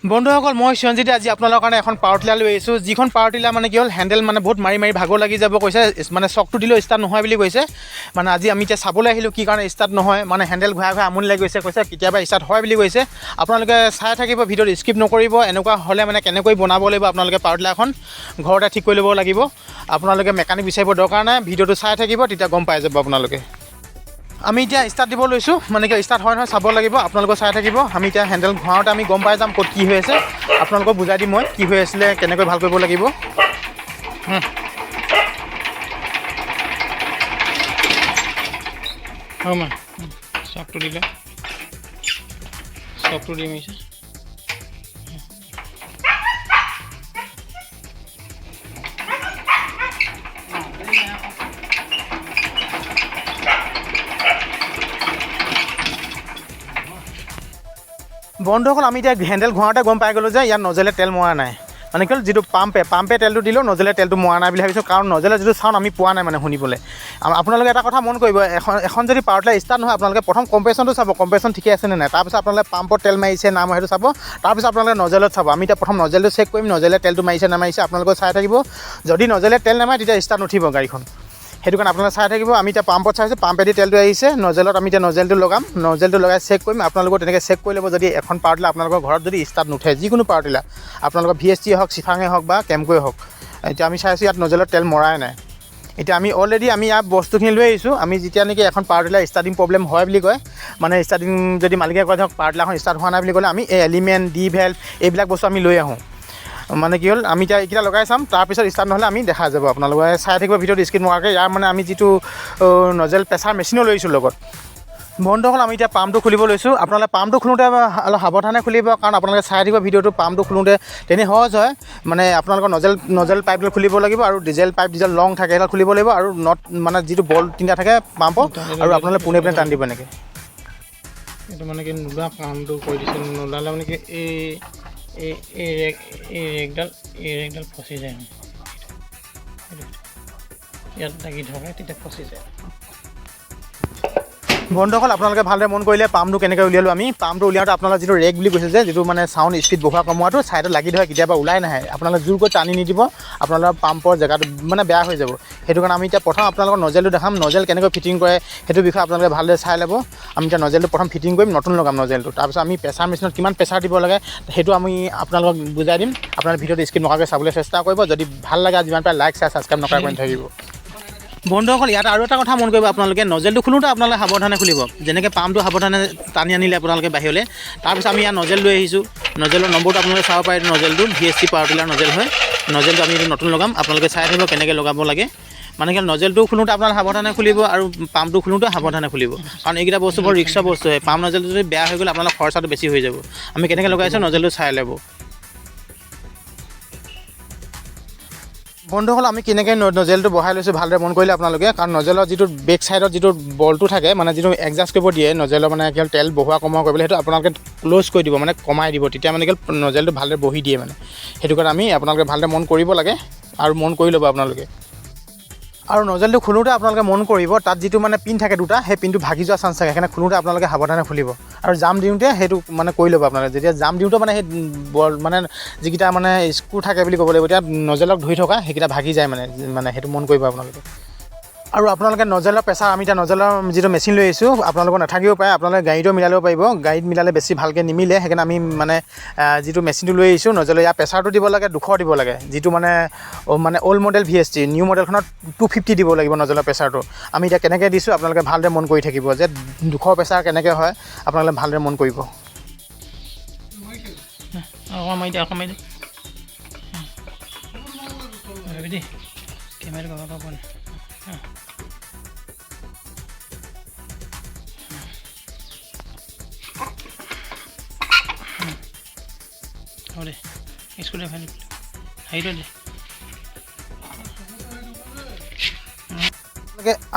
বন্ধুসকল মই সঞ্জিতে আজি আপোনালোকৰ কাৰণে এখন পাৱাৰ টিলাৰ লৈ আহিছোঁ যিখন পাৱাৰ টিলাৰ মানে কি হ'ল হেণ্ডেল মানে বহুত মাৰি ভাগৰ লাগি যাব কৈছে মানে চকটো দিলেও ষ্টাৰ্ট নহয় বুলি কৈছে মানে আজি আমি এতিয়া চাবলৈ আহিলোঁ কি কাৰণে ষ্টাৰ্ট নহয় মানে হেণ্ডেল ঘূৰাই আমনি লাগি গৈছে কৈছে কেতিয়াবা ষ্টাৰ্ট হয় বুলি কৈছে আপোনালোকে চাই থাকিব ভিডিঅ'ত স্কিপ নকৰিব এনেকুৱা হ'লে মানে কেনেকৈ বনাব লাগিব আপোনালোকে পাৱাৰ টিলাৰখন ঘৰতে ঠিক কৰি ল'ব লাগিব আপোনালোকে মেকানিক বিচাৰিব দৰকাৰ নাই ভিডিঅ'টো চাই থাকিব তেতিয়া গম পাই যাব আপোনালোকে আমি এতিয়া ষ্টাৰ্ট দিব লৈছোঁ মানে কি ষ্টাৰ্ট হয় নহয় চাব লাগিব আপোনালোকে চাই থাকিব আমি এতিয়া হেণ্ডেল ঘূৰাওঁতে আমি গম পাই যাম ক'ত কি হৈ আছে আপোনালোকক বুজাই দিম মই কি হৈ আছিলে কেনেকৈ ভাল কৰিব লাগিব চকটো দিলে চকটো দি মিছে বন্ধুসকল আমি এতিয়া হেণ্ডেল ঘূৰাওঁতে গম পাই গ'লোঁ যে ইয়াত নজলে তেল মৰা নাই মানে কি হ'ল যিটো পাম্পে তেলটো দিলেও নজলে তেলটো মৰা নাই বুলি ভাবিছোঁ কাৰণ নজলে যিটো চাউণ্ড আমি পোৱা নাই মানে শুনিবলৈ আপোনালোকে এটা কথা মন কৰিব এখন যদি পাৱাৰ টিলাৰ ষ্টাৰ্ট নহয় আপোনালোকে প্ৰথম কম্প্ৰেশ্যনটো চাব কম্প্ৰেশ্যন ঠিকে আছে নে নাই তাৰপিছত আপোনালোকে পাম্পত তেল মাৰিছে নাম সেইটো চাব তাৰপিছত আপোনালোকে নজলত চাব আমি এতিয়া প্ৰথম নজলটো চেক কৰিম নজলে তেলটো মাৰিছে নামাৰিছে আপোনালোকে চাই থাকিব যদি নজলে তেল নামাৰে তেতিয়া ষ্টাৰ্ট নুঠিব গাড়ীখন সেইটো কাৰণে আপোনালোকে চাই থাকিব আমি এতিয়া পাম্পত চাইছোঁ পাম্পেদি তেলটো আহিছে নজলত আমি এতিয়া নজলটো লগাম নজলটো লগাই চেক কৰিম আপোনালোকৰ তেনেকৈ চেক কৰি ল'ব যদি এখন পাৱাৰ টিলাৰ আপোনালোকৰ ঘৰত যদি ষ্টাৰ্ট নুঠে যিকোনো পাৱাৰ টিলাৰ আপোনালোকৰ VST হওক চিফাঙে হওক বা কেমকোৱে হওক এতিয়া আমি চাইছোঁ ইয়াত নজলত তেল মৰাই নাই এতিয়া আমি অলৰেডি আমি ইয়াত বস্তুখিনি লৈ আহিছোঁ আমি যেতিয়া নেকি এখন পাৱাৰ টিলাৰ ষ্টাৰ্টিং প্ৰব্লেম হয় বুলি কয় মানে ষ্টাৰ্টিং যদি মালিকে কয় ধৰক পাৱাৰ টিলাৰখন ষ্টাৰ্ট হোৱা নাই বুলি ক'লে আমি এই এলিমেণ্ট ডি ভেল্ভ এইবিলাক বস্তু আমি লৈ আহোঁ মানে কি হ'ল আমি এতিয়া এইকেইটা লগাই চাম তাৰপিছত ষ্টাৰ্ট নহ'লে আমি দেখা যাব আপোনালোকে চাই থাকিব ভিডিঅ'ত স্ক্ৰীন মৰাকৈ ইয়াৰ মানে আমি যিটো নজেল প্ৰেছাৰ মেচিনো লৈছোঁ লগত বন্ধুসকল আমি এতিয়া পাম্পটো খুলিব লৈছোঁ আপোনালোকে পাম্পটো খোলোঁতে অলপ সাৱধানে খুলিব কাৰণ আপোনালোকে চাই থাকিব ভিডিঅ'টো পাম্পটো খোলোঁতে তেনে সহজ হয় মানে আপোনালোকৰ নজেল পাইপডাল খুলিব লাগিব আৰু ডিজেল পাইপ যিডাল লং থাকে সেইডাল খুলিব লাগিব আৰু নট মানে যিটো বল তিনিটা থাকে পাম্পৰ আৰু আপোনালোকে পোনে টান দিব এনেকৈ এইটো মানে কি নোলোৱা কামটো কৰি দিছে নোলালে মানে কি এই ৰেকডাল ফচি যায় ইয়াত লাগি ধৰে তেতিয়া ফচি যায় বন্ধুসকল আপোনালোকে ভালদৰে মন কৰিলে পাম্পটো কেনেকৈ উলিয়ালোঁ আমি পাম্পটো উলিয়াওঁতে আপোনালোকে যিটো ৰেক বুলি কৈছে যে যিটো মানে চাউণ্ড স্পীড বঢ়োৱা কমোৱাটো ছাইডত লাগি ধৰে কেতিয়াবা ওলাই নাহে আপোনালোকে জোৰকৈ টানি নিদিব আপোনালোকৰ পাম্পৰ জেগাটো মানে বেয়া হৈ যাব সেইটো কাৰণে আমি এতিয়া প্ৰথম আপোনালোকৰ নজেলটো দেখাম নজেল কেনেকৈ ফিটিং কৰে সেইটো বিষয়ে আপোনালোকে ভালদৰে চাই ল'ব আমি এতিয়া নজেলটো প্ৰথম ফিটিং কৰিম নতুন লগাম নজেলটো তাৰপিছত আমি প্ৰেছাৰ মেচিনত কিমান প্ৰেছাৰ দিব লাগে সেইটো আমি আপোনালোকক বুজাই দিম আপোনালোকে ভিডিঅ'টো স্কিপ নকৰাকৈ চাবলৈ চেষ্টা কৰিব যদি ভাল লাগে যিমান পাৰে লাইক শ্বেয়াৰ ছাবস্ক্ৰাইব নকৰাকৈ থাকিব বন্ধুসকল ইয়াত আৰু এটা কথা মন কৰিব আপোনালোকে নজেলটো খোলোঁতে আপোনালোকে সাৱধানে খুলিব যেনেকৈ পাম্পটো সাৱধানে টানি আনিলে আপোনালোকে বাহিৰলৈ তাৰপিছত আমি ইয়াত নজেল লৈ আহিছোঁ নজেলৰ নম্বৰটো আপোনালোকে চাব পাৰে নজেলটো VST পাৱাৰ টিলাৰ নজেল হয় নজেলটো আমি এইটো নতুন লগাম আপোনালোকে চাই থাকিব কেনেকৈ লগাব লাগে মানে কি নজেলটো খোলোঁতে আপোনালোকে সাৱধানে খুলিব আৰু পাম্পটো খোলোঁতে সাৱধানে খুলিব কাৰণ এইকেইটা বস্তু বৰ ৰিক্সৰ বস্তু হয় পাম্প নজেলটো যদি বেয়া হৈ গ'লে আপোনালোকৰ খৰচাটো বেছি হৈ যাব আমি কেনেকৈ লগাইছোঁ নজেলটো চাই ল'ব বন্ধুসকল আমি কেনেকৈ নজেলটো বহাই লৈছোঁ ভালদৰে মন কৰিলে আপোনালোকে কাৰণ নজেলৰ যিটো বেক ছাইডত যিটো বলটো থাকে মানে যিটো এডজাষ্ট কৰিব দিয়ে নজেলৰ মানে কি হ'ল তেল বহোৱা কমোৱা কৰিবলৈ সেইটো আপোনালোকে ক্ল'জ কৰি দিব মানে কমাই দিব তেতিয়া মানে কি হ'ল নজেলটো ভালদৰে বহি দিয়ে মানে সেইটো কাৰণে আমি আপোনালোকে ভালদৰে মন কৰিব লাগে আৰু মন কৰি ল'ব আপোনালোকে আৰু নজেলটো খোলোঁতে আপোনালোকে মন কৰিব তাত যিটো মানে পিন থাকে দুটা সেই পিনটো ভাগি যোৱা চান্স থাকে সেইকাৰণে খোলোঁতে আপোনালোকে সাৱধানে খুলিব আৰু জাম দিওঁতে সেইটো মানে কৰি ল'ব আপোনালোকে যেতিয়া জাম দিওঁতে মানে সেই বল মানে যিকেইটা মানে স্ক্ৰু থাকে বুলি ক'ব লাগিব এতিয়া নজেলক ধৰি থকা সেইকেইটা ভাগি যায় মানে সেইটো মন কৰিব আপোনালোকে আৰু আপোনালোকে নজেলৰ প্ৰেছাৰ আমি এতিয়া নজেলৰ যিটো মেচিন লৈ আহিছোঁ আপোনালোকৰ নাথাকিব পাৰে আপোনালোকে গাড়ীটো মিলাই ল'ব পাৰিব গাড়ীত মিলালে বেছি ভালকৈ নিমিলে সেইকাৰণে আমি মানে যিটো মেচিনটো লৈ আহিছোঁ নজেলৰ ইয়াৰ প্ৰেছাৰটো দিব লাগে 200 দিব লাগে যিটো মানে অল্ড মডেল VST নিউ মডেলখনত 250 দিব লাগিব নজেলৰ প্ৰেছাৰটো আমি এতিয়া কেনেকৈ দিছোঁ আপোনালোকে ভালদৰে মন কৰি থাকিব যে 200 প্ৰেছাৰ কেনেকৈ হয় আপোনালোকে ভালদৰে মন কৰিব দে স্কুলে ভাল হাইটো দে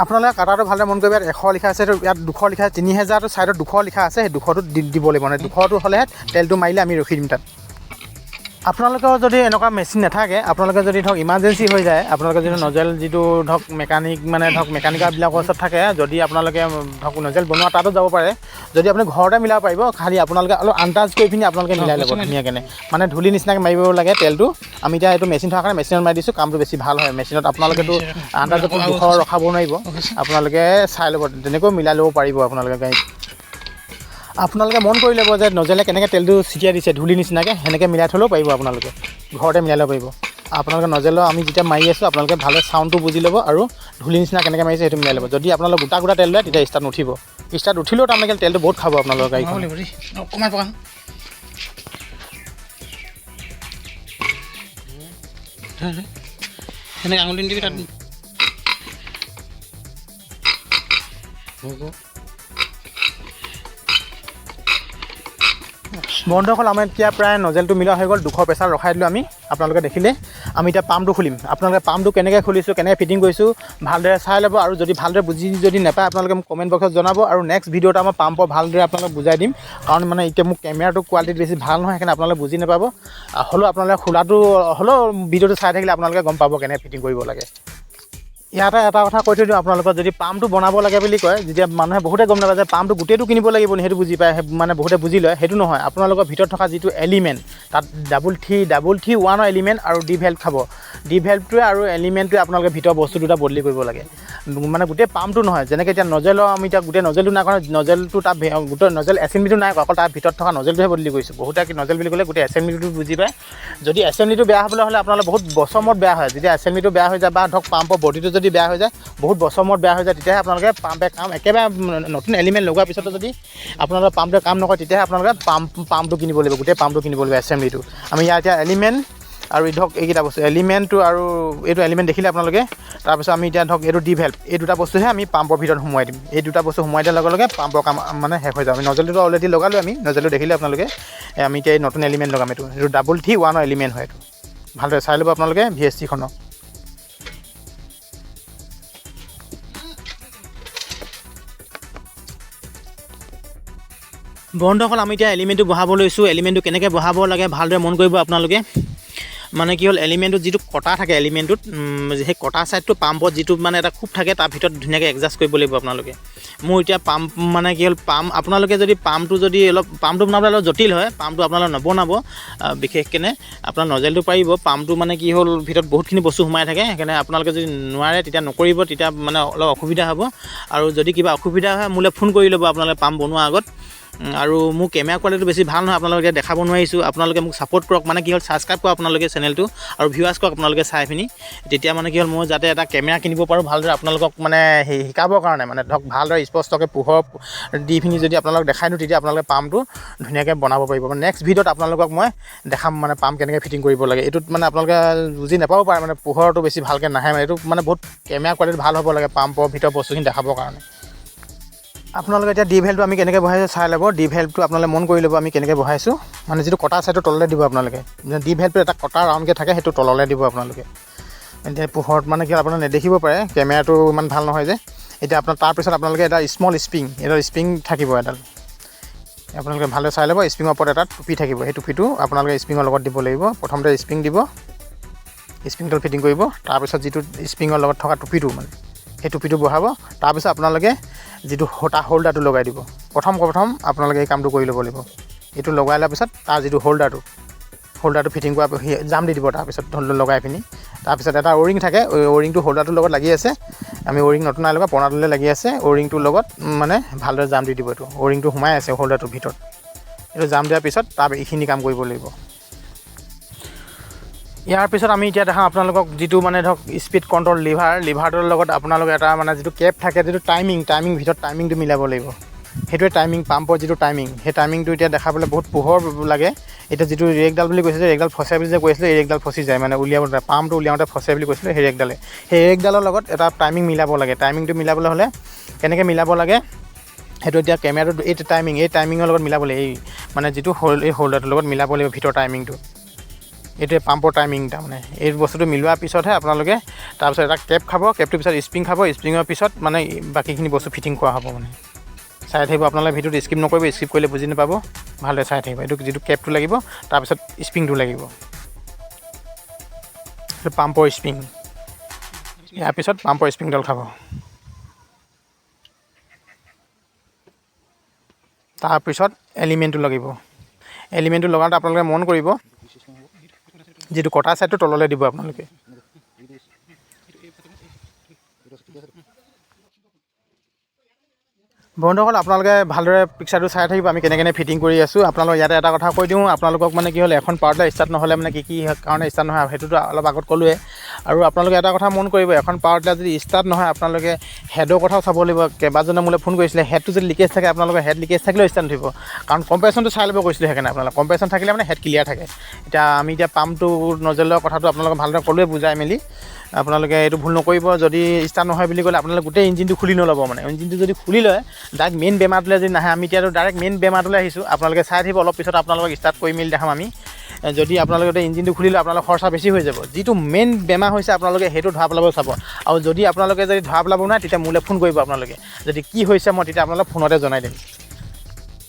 আপোনালোকে কাটাৰটো ভালদৰে মন কৰিব ইয়াত 100 লিখা আছে ইয়াত 200 লিখা আছে 3000টো ছাইডত 200 লিখা আছে সেই 200টো দিব লাগিব মানে 200টো হ'লেহে তেলটো মাৰিলে আমি ৰখি দিম তাত আপোনালোকৰ যদি এনেকুৱা মেচিন নাথাকে, আপোনালোকে যদি ধৰক ইমাৰ্জেঞ্চি হৈ যায়, আপোনালোকে যদি নজেল যিটো ধৰক মেকানিকাবিলাকৰ ওচৰত থাকে, যদি আপোনালোকে ধৰক নজেল বনোৱা তাতো যাব পাৰে। যদি আপুনি ঘৰতে মিলাব পাৰিব, খালি আপোনালোকে অলপ আন্দাজ কৰি পিনি আপোনালোকে মিলাই ল'ব ধুনীয়াকৈ, মানে ধূলি নিচিনাকৈ মাৰিব লাগে তেলটো। আমি এতিয়া এইটো মেচিন থকাৰ কাৰণে মেচিনত মাৰি দিছোঁ, কামটো বেছি ভাল হয়। মেচিনত আপোনালোকেতো আন্দাজত জোখৰ ৰখাব নোৱাৰিব, আপোনালোকে চাই ল'ব, তেনেকৈ মিলাই ল'ব পাৰিব আপোনালোকে গাড়ীত। আপোনালোকে মন কৰি ল'ব যে নজেলে কেনেকৈ তেলটো ছিটিয়াই দিছে ধূলি নিচিনাকৈ, সেনেকৈ মিলাই থ'লেও পাৰিব আপোনালোকে, ঘৰতে মিলাই ল'ব পাৰিব। আপোনালোকে নজেলৰ আমি যেতিয়া মাৰি আছোঁ, আপোনালোকে ভালদৰে চাউণ্ডটো বুজি ল'ব আৰু ধূলি নিচিনা কেনেকৈ মাৰিছে সেইটো মিলাই ল'ব। যদি আপোনালোকে গোটা তেল লয়, তেতিয়া ষ্টাৰ্ট নুঠিব। ষ্টাৰ্ট উঠিলেও তাৰমানে তেলটো বহুত খাব আপোনালোকৰ গাড়ীখন। অকণমান পকা সেনেকৈ আঙুলি দিবি তাত। বন্ধুসকল, আমাৰ এতিয়া প্ৰায় নজেলটো মিলোৱা হৈ গ'ল। 200 প্ৰেছাৰ ৰখাই দিলোঁ আমি, আপোনালোকে দেখিলে। আমি এতিয়া পাম্পটো খুলিম। আপোনালোকে পাম্পটো কেনেকৈ খুলিছোঁ, কেনেকৈ ফিটিং কৰিছোঁ ভালদৰে চাই ল'ব। আৰু যদি ভালদৰে বুজি যদি নাপায়, আপোনালোকে মোক কমেণ্ট বক্সত জনাব। আৰু নেক্সট ভিডিঅ'ত মই পাম্পৰ ভালদৰে আপোনালোকক বুজাই দিম। কাৰণ মানে এতিয়া মোৰ কেমেৰাটো কোৱালিটি বেছি ভাল নহয়, সেইকাৰণে আপোনালোকে বুজি নাপাব। হ'লেও আপোনালোকে খোলাটো হ'লেও ভিডিঅ'টো চাই থাকিলে আপোনালোকে গম পাব কেনেকৈ ফিটিং কৰিব লাগে। ইয়াতে এটা কথা কৈ থৈ দিওঁ আপোনালোকৰ, যদি পাম্পটো বনাব লাগে বুলি কয়, যেতিয়া মানুহে বহুতে গম নাপায় যে পাম্পটো গোটেইটো কিনিব লাগিব নি, সেইটো বুজি পায়, মানে বহুতে বুজি লয়। সেইটো নহয়, আপোনালোকৰ ভিতৰত থকা যিটো এলিমেণ্ট, তাত ডাবল থ্ৰী ওৱানৰ এলিমেণ্ট আৰু ডি ভেল্ভ খাব। ডি ভেল্ভটোৱে আৰু এলিমেণ্টটোৱে আপোনালোকে ভিতৰৰ বস্তু দুটা বদলি কৰিব লাগে, মানে গোটেই পাম্পটো নহয়। যেনেকৈ এতিয়া নজেলৰ আমি এতিয়া গোটেই নজেলটো নাই কৰা, নজেলটো তাত গোটেই নজেল এছেম্বলিটো নাই কৰা, অকল তাৰ ভিতৰত থকা নজেলটোহে বদলি কৰিছোঁ। বহুতে নজেল বুলি ক'লে গোটেই এছেম্বলিটো বুজি পায়। যদি এছেম্বলিটো বেয়া হ'বলৈ হ'লে আপোনালোকে বহুত বছৰ মূৰত বেয়া হয়। যেতিয়া এছেম্বলিটো বেয়া হৈ যায় বা ধৰক পাম্পৰ বডিটো যদি বেয়া হৈ যায়, বহুত বছৰ মূৰত বেয়া হৈ যায়, তেতিয়াহে আপোনালোকে পাম্পে কাম একেবাৰে নতুন এলিমেণ্ট লগোৱাৰ পিছতো যদি আপোনালোকে পাম্পটোৱে কাম নকৰে, তেতিয়াহে আপোনালোকে পাম্পটো কিনিব লাগিব, গোটেই পাম্পটো কিনিব লাগিব এছেম্বলিটো। আমি ইয়াত এতিয়া এলিমেণ্ট আৰু ধৰক এইকেইটা বস্তু, এলিমেণ্টটো আৰু এইটো এলিমেণ্ট দেখিলে আপোনালোকে। তাৰপিছত আমি এতিয়া ধৰক এইটো ডি ভেল্ভ, এই দুটা বস্তুহে আমি পাম্পৰ ভিতৰত সোমোৱাই দিম। এই দুটা বস্তু সোমোৱাই দিয়াৰ লগে লগে পাম্পৰ কাম মানে শেষ হৈ যাব। আমি নজেলটো অলৰেডি লগালোঁ, আমি নজেলটো দেখিলে আপোনালোকে। আমি এতিয়া এই নতুন এলিমেণ্ট লগাম, এইটো ডাবল থ্ৰী ওৱানৰ এলিমেণ্ট হয়। এইটো ভালদৰে চাই ল'ব আপোনালোকে VST-খনক। বন্ধুসকল, আমি এতিয়া এলিমেণ্টটো বহাব লৈছোঁ। এলিমেণ্টটো কেনেকৈ বহাব লাগে ভালদৰে মন কৰিব আপোনালোকে। মানে কি হ'ল, এলিমেণ্টটোত যিটো কটা থাকে, এলিমেণ্টটোত সেই কটা ছাইডটো পাম্পত যিটো মানে এটা খুব থাকে, তাৰ ভিতৰত ধুনীয়াকৈ এডজাষ্ট কৰিব লাগিব আপোনালোকে। মোৰ এতিয়া পাম্প মানে কি হ'ল, আপোনালোকে যদি পাম্পটো বনাবলৈ অলপ জটিল হয়, পাম্পটো আপোনালোকে নবনাব বিশেষকৈ আপোনাৰ নজেলটো পাৰিব। পাম্পটো মানে কি হ'ল, ভিতৰত বহুতখিনি বস্তু সোমাই থাকে, সেইকাৰণে আপোনালোকে যদি নোৱাৰে তেতিয়া নকৰিব, তেতিয়া মানে অলপ অসুবিধা হ'ব। আৰু যদি কিবা অসুবিধা হয়, মোলৈ ফোন কৰি ল'ব আপোনালোকে পাম্প বনোৱাৰ আগত। আৰু মোৰ কেমেৰা কোৱালিটিটো বেছি ভাল নহয়, আপোনালোকে দেখাব নোৱাৰিছোঁ। আপোনালোকে মোক ছাপোৰ্ট কৰক, মানে কি হ'ল ছাবস্ক্ৰাইব কৰক আপোনালোকে চেনেলটো, আৰু ভিউৱাৰ্ছ কৰক আপোনালোকে চাই পিনি। তেতিয়া মানে কি হ'ল, মই যাতে এটা কেমেৰা কিনিব পাৰোঁ ভালদৰে আপোনালোকক মানে শিকাবৰ কাৰণে, মানে ধৰক ভালদৰে স্পষ্টকৈ পোহৰ দি পিনি যদি আপোনালোকক দেখাই দিওঁ, তেতিয়া আপোনালোকে পাম্পটো ধুনীয়াকৈ বনাব পাৰিব। মানে নেক্সট ভিডিঅ'ত আপোনালোকক মই দেখাম, মানে পাম্প কেনেকৈ ফিটিং কৰিব লাগে। এইটোত মানে আপোনালোকে বুজি নাপাব পাৰে, মানে পোহৰটো বেছি ভালকৈ নাহে, মানে এইটো মানে বহুত কেমেৰা কোৱালিটি ভাল হ'ব লাগে পাম্পৰ ভিতৰৰ বস্তুখিনি দেখাবৰ কাৰণে। আপোনালোকে এতিয়া ডি ভেল্ভটো আমি কেনেকৈ বহাইছোঁ চাই ল'ব। ডি ভেল্ভটো আপোনালোকে মন কৰি ল'ব আমি কেনেকৈ বহাইছোঁ, মানে যিটো কটা ছাইডটো তললৈ দিব আপোনালোকে। ডি ভেল্ভটো এটা কটা ৰাউণ্ডকৈ থাকে, সেইটো তললৈ দিব আপোনালোকে। এতিয়া পোহৰত মানে কি আপোনালোকে নেদেখিব পাৰে, কেমেৰাটো ইমান ভাল নহয় যে। এতিয়া তাৰপিছত আপোনালোকে এটা স্মল স্প্ৰিং থাকিব এডাল, আপোনালোকে ভালদৰে চাই ল'ব। স্প্ৰিঙৰ ওপৰত এটা টুপি থাকিব, সেই টুপিটো আপোনালোকে স্প্ৰিঙৰ লগত দিব লাগিব। প্ৰথমতে স্প্ৰিং দিব, স্প্ৰিংডাল ফিটিং কৰিব। তাৰপিছত যিটো স্প্ৰিঙৰ লগত থকা টুপিটো, মানে সেই টুপিটো বহাব। তাৰপিছত আপোনালোকে যিটো হোল্ডাৰটো লগাই দিব। প্ৰথম আপোনালোকে এই কামটো কৰি ল'ব লাগিব। এইটো লগাই লোৱাৰ পিছত তাৰ যিটো হোল্ডাৰটো ফিটিং কৰা জাম দি দিব। তাৰপিছত লগাই পিনি তাৰপিছত এটা অ'ৰিং থাকে, অ'ৰিংটো হোল্ডাৰটোৰ লগত লাগি আছে। আমি অ'ৰিং নতুন নাই লগা, পুৰণাটোলৈ লাগি আছে। অ'ৰিংটোৰ লগত মানে ভালদৰে জাম দি দিব। এইটো অ'ৰিংটো সোমাই আছে হোল্ডাৰটোৰ ভিতৰত। এইটো জাম দিয়াৰ পিছত এইখিনি কাম কৰিব লাগিব। ইয়াৰ পিছত আমি এতিয়া দেখাম আপোনালোকক যিটো মানে ধৰক স্পীড কণ্ট্ৰল লিভাৰটোৰ লগত আপোনালোকে এটা মানে যিটো কেপ থাকে, যিটো টাইমিং ভিতৰত টাইমিংটো মিলাব লাগিব। সেইটোৱে টাইমিং, পাম্পৰ যিটো টাইমিং, সেই টাইমিংটো এতিয়া দেখাবলৈ বহুত পোহৰ লাগে। এতিয়া যিটো ৰেকডাল বুলি কৈছে, ৰেকডাল ফচে বুলি যে কৈছিলে, এই ৰেকডাল ফচি যায়, মানে পাম্পটো উলিয়াওঁতে ফচে বুলি কৈছিলে সেই ৰেকডালে। সেই ৰেকডালৰ লগত এটা টাইমিং মিলাব লাগে। টাইমিংটো মিলাবলৈ হ'লে কেনেকৈ মিলাব লাগে, সেইটো এতিয়া কেমেৰাটো এই টাইমিঙৰ লগত মিলাব লাগিব। এই মানে যিটো এই হোল্ডাৰটোৰ লগত মিলাব লাগিব ভিতৰৰ টাইমিংটো। এইটোৱে পাম্পৰ টাইমিং। তাৰমানে এই বস্তুটো মিলোৱাৰ পিছতহে আপোনালোকে তাৰপিছত এটা কেপ খাব, কেপটোৰ পিছত স্প্ৰিং খাব, স্প্ৰিঙৰ পিছত মানে বাকীখিনি বস্তু ফিটিং কৰা হ'ব। মানে চাই থাকিব আপোনালোকে, ভিডিঅ'টো স্কিপ নকৰিব, স্কিপ কৰিলে বুজি নাপাব। ভালদৰে চাই থাকিব। এইটো যিটো কেপটো লাগিব, তাৰপিছত স্প্ৰিংটো লাগিব। পাম্পৰ স্প্ৰিং ইয়াৰ পিছত পাম্পৰ স্প্ৰিংডাল খাব তাৰপিছত এলিমেণ্টটো লাগিব এলিমেণ্টটো লগাওঁতে আপোনালোকে মন কৰিব যিটো কটা ছাইডটো তললৈ দিব আপোনালোকে বন্ধুসকল আপোনালোকে ভালদৰে পিকচাৰটো চাই থাকিব আমি কেনেকৈ ফিটিং কৰি আছোঁ আপোনালোকক ইয়াতে এটা কথা কৈ দিওঁ আপোনালোকক মানে কি হ'ল এখন পাৱাৰ টিলাৰ ষ্টাৰ্ট নহ'লে মানে কি কাৰণে ষ্টাৰ্ট নহয় সেইটোতো অলপ আগত ক'লোৱে আৰু আপোনালোকে এটা কথা মন কৰিব এখন পাৱাৰ টিলাৰ যদি ষ্টাৰ্ট নহয় আপোনালোকে হেডৰ কথাও চাব লাগিব কেইবাজনে মোলৈ ফোন কৰিছিলে হেডটো যদি লিকেজ থাকে আপোনালোকৰ হেড লিকেজ থাকিলেও ষ্টাৰ্ট নুঠিব কাৰণ কম্প্ৰেশ্যনটো চাই ল'ব কৈছিলোঁ সেইকাৰণে আপোনালোকে কম্প্ৰেশ্যন থাকিলে মানে হেড ক্লিয়াৰ থাকে এতিয়া পাম্পটো নজলৰ কথাটো আপোনালোকে ভালদৰে ক'লোৱে বুজাই মেলি আপোনালোকে এইটো ভুল নকৰিব যদি ষ্টাৰ্ট নহয় বুলি ক'লে আপোনালোকে গোটেই ইঞ্জিনটো খুলি নল'ব মানে ইঞ্জিনটো যদি খুলি লয় ডাইৰেক্ট মেইন বেমাৰটোলৈ যদি নাহে আমি এতিয়াতো ডাইৰেক্ট মেইন বেমাৰটোলৈ আহিছোঁ আপোনালোকে চাই থাকিব অলপ পিছত আপোনালোকক ষ্টাৰ্ট কৰি মেলি দেখাম আমি যদি আপোনালোকে ইঞ্জিনটো খুলি লয় আপোনালোকৰ খৰচা বেছি হৈ যাব যিটো মেইন বেমাৰ হৈছে আপোনালোকে সেইটো ধৰা পেলাব চাব আৰু যদি আপোনালোকে যদি ধৰা পেলাব নাই তেতিয়া মোলৈ ফোন কৰিব আপোনালোকে যদি কি হৈছে মই তেতিয়া আপোনালোকক ফোনতে জনাই দিম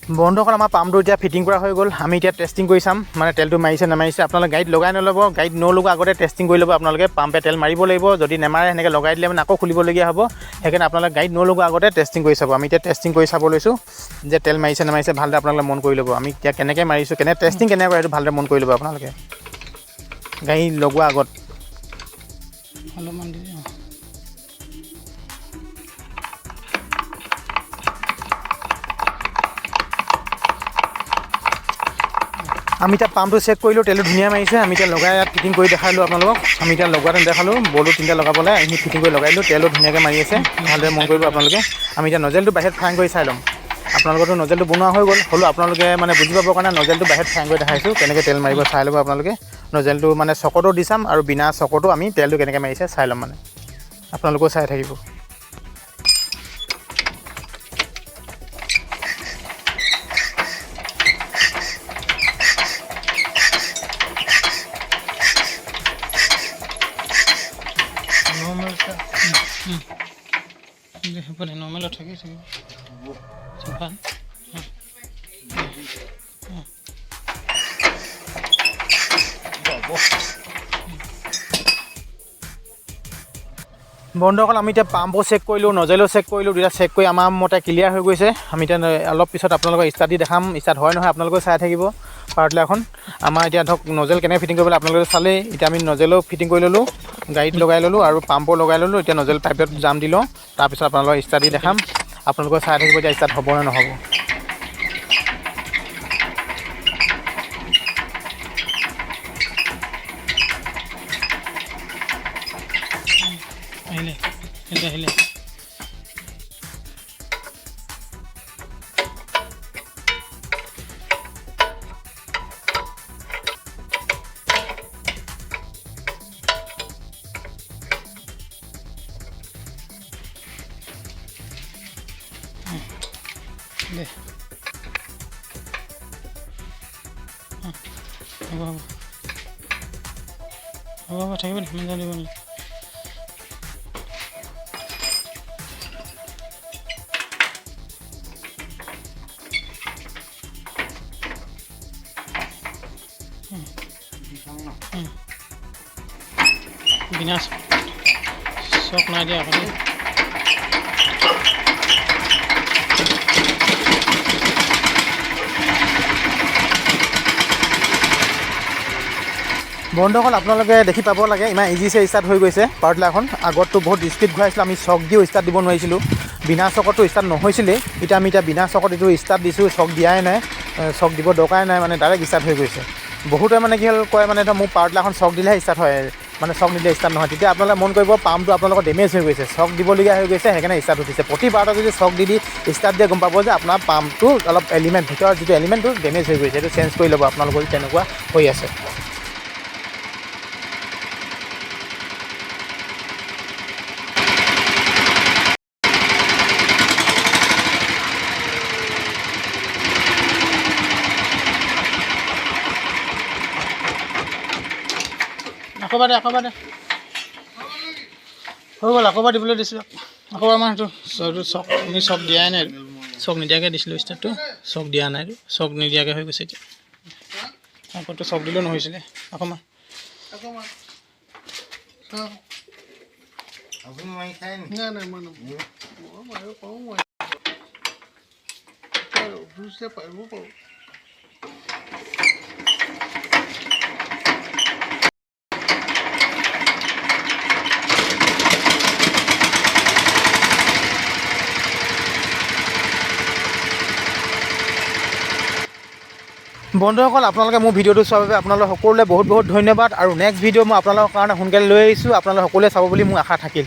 বন্ধুসকল আমাৰ পাম্পটো এতিয়া ফিটিং কৰা হৈ গ'ল আমি এতিয়া টেষ্টিং কৰি চাম মানে তেলটো মাৰিছে নামাৰিছে আপোনালোকে গাড়ীত লগাই নল'ব গাড়ীত নলগোৱা আগতে টেষ্টিং কৰি ল'ব আপোনালোকে পাম্পে তেল মাৰিব লাগিব যদি নেমাৰে সেনেকৈ লগাই দিলে মানে আকৌ খুলিবলগীয়া হ'ব সেইকাৰণে আপোনালোকে গাড়ীত নলগোৱা আগতে টেষ্টিং কৰি চাব আমি এতিয়া টেষ্টিং কৰি চাব লৈছোঁ যে তেল মাৰিছে নামাৰিছে ভালদৰে আপোনালোকে মন কৰি ল'ব আমি এতিয়া কেনেকৈ মাৰিছোঁ টেষ্টিং কেনেকৈ কৰে সেইটো ভালদৰে মন কৰি ল'ব আপোনালোকে গাড়ী লগোৱা আগত অলপমান আমি এতিয়া পাম্পটো চেক কৰিলোঁ তেলটো ধুনীয়া মাৰিছে আমি এতিয়া লগাই ইয়াত ফিটিং কৰি দেখালোঁ আপোনালোকক আমি এতিয়া লগোৱাটো দেখালোঁ বলটো তিনিটা লগাবলৈ এইখিনি ফিটিং কৰি লগাই দিলোঁ তেলো ধুনীয়াকৈ মাৰি আছে ভালদৰে মন কৰিব আপোনালোকে আমি এতিয়া নজেলটো বাহিৰত ফাইন কৰি চাই ল'ম আপোনালোকৰতো নজেলটো বনোৱা হৈ গ'ল হ'লেও আপোনালোকে মানে বুজি পাবৰ কাৰণে নজেলটো বাহিৰত ফাইন কৰি দেখাইছোঁ কেনেকৈ তেল মাৰিব চাই ল'ব আপোনালোকে নজেলটো মানে চকতো দি চাম আৰু বিনা চকতো আমি তেলটো কেনেকৈ মাৰিছে চাই ল'ম মানে আপোনালোকেও চাই থাকিব নৰ্মেল থাকে বন্ধুসকল আমি এতিয়া পাম্পো চেক কৰিলোঁ নজেলো চেক কৰিলোঁ দুটা চেক কৰি আমাৰ মতে ক্লিয়াৰ হৈ গৈছে আমি এতিয়া অলপ পিছত আপোনালোকক ষ্টাৰ্ট দি দেখাম ষ্টাৰ্ট হয় নহয় আপোনালোকে চাই থাকিব পাৱাৰ টিলাৰখন আমাৰ এতিয়া ধৰক নজেল কেনেকৈ ফিটিং কৰিবলৈ আপোনালোকে চালেই এতিয়া আমি নজেলো ফিটিং কৰি ল'লোঁ গাড়ীত লগাই ল'লোঁ আৰু পাম্পো লগাই ল'লোঁ এতিয়া নজেল পাইপত জাম দি লওঁ তাৰপিছত আপোনালোকক ষ্টাৰ্ট দি দেখাম আপোনালোকে চাই থাকিব এতিয়া ষ্টাৰ্ট হ'ব নে নহ'ব আহিলে দে হ'ব থাকিব ইমান জানিব নেকি বিনা চক নাই দিয়া আপুনি বন্ধুসকল আপোনালোকে দেখি পাব লাগে ইমান ইজিছে ষ্টাৰ্ট হৈ গৈছে পাৱাৰ টিলাৰখন আগততো বহুত স্পীড ঘূৰাইছিলোঁ আমি চক দিও ষ্টাৰ্ট দিব নোৱাৰিছিলোঁ বিনা চকতো ষ্টাৰ্ট নহৈছিলেই এতিয়া বিনা চকত এইটো ষ্টাৰ্ট দিছোঁ চক দিয়াই নাই চক দিব দৰকাৰাই নাই মানে ডাইৰেক্ট ষ্টাৰ্ট হৈ গৈছে বহুতে মানে কি হ'ল কয় মানে মোৰ পাৱাৰ টিলাৰখন চক দিলেহে ষ্টাৰ্ট হয় মানে চক নিদিলে ষ্টাৰ্ট নহয় তেতিয়া আপোনালোকে মন কৰিব পাম্পটো আপোনালোকৰ ডেমেজ হৈ গৈছে চক দিবলগীয়া হৈ গৈছে সেইকাৰণে ষ্টাৰ্ট উঠিছে প্ৰতিবাৰতে যদি চক দি ষ্টাৰ্ট দিয়ে গম পাব যে আপোনাৰ পাম্পটো অলপ এলিমেণ্ট ভিতৰৰ যিটো এলিমেণ্টটো ডেমেজ হৈ গৈছে সেইটো চেঞ্জ কৰি ল'ব আপোনালোকৰ তেনেকুৱা হৈ আছে আকৌ বাদে হৈ গ'ল আকৌ দিবলৈ দিছিলোঁ আকৌ আমাৰ সেইটো চক আমি চক দিয়াই নাই চক নিদিয়াকৈ দিছিলোঁ ষ্টাৰ্টটো চক দিয়া নাই চক নিদিয়াকৈ হৈ গৈছে এতিয়া আগতো চক দিলেও নহৈছিলে আকৌ আপুনি মাৰি খায় নি? নাই মই মাৰিব পাৰোঁ পাৰিব পাৰোঁ। বন্ধুসকল আপোনালোকে মোৰ ভিডিঅ'টো চোৱাৰ বাবে আপোনালোক সকলোলৈ বহুত বহুত ধন্যবাদ আৰু নেক্সট ভিডিঅ' মই আপোনালোকৰ কাৰণে সোনকালে লৈ আহিছোঁ আপোনালোক সকলোৱে চাব বুলি মোৰ আশা থাকিল।